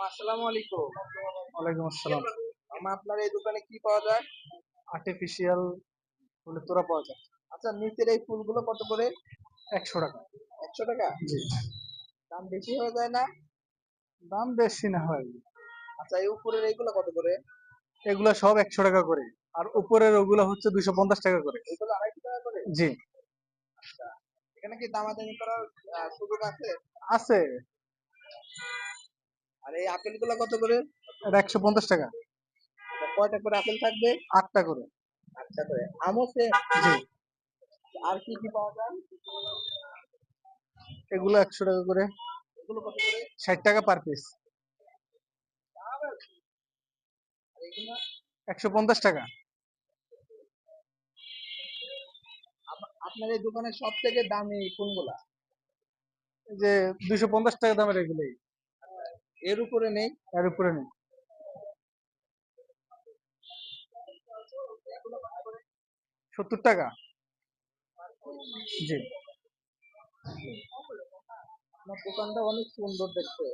আসসালামু আলাইকুম। ওয়ালাইকুম আসসালাম। আপনার এই দোকানে কি পাওয়া যায়? আর্টিফিশিয়াল ফুলের তোড়া পাওয়া যায়। আচ্ছা, নিচের এই ফুলগুলো কত করে? 100 টাকা। 100 টাকা? জি। দাম বেশি হয়ে যায় না? দাম বেশি না হয়। আচ্ছা, এই উপরের এইগুলো কত করে? এগুলা সব 100 টাকা করে। আর উপরের ওগুলা হচ্ছে 250 টাকা করে। এগুলো 250 টাকা করে? জি। আচ্ছা, এখানে কি দামাদামি করার সুযোগ আছে? আছে। আর এই আপেলগুলো কত করে? এটা 150 টাকা। আচ্ছা, কয়টা করে আপেল থাকবে? 8টা করে। 8টা করে। আমও সেম? জি। আর কি কি পাওয়া যায়? এগুলো 100 টাকা করে। এগুলো কত করে? 60 টাকা পার পিস। আর এগুলো? 150 টাকা। আপনার এই দোকানের সব থেকে দামি কোনগুলা? এই যে 250 টাকা দামের এগুলোই। এর উপরে নেই? এর উপরে নেই। এগুলো কত করে? 70 টাকা। জি। আপনার দোকানটা অনেক সুন্দর দেখতে।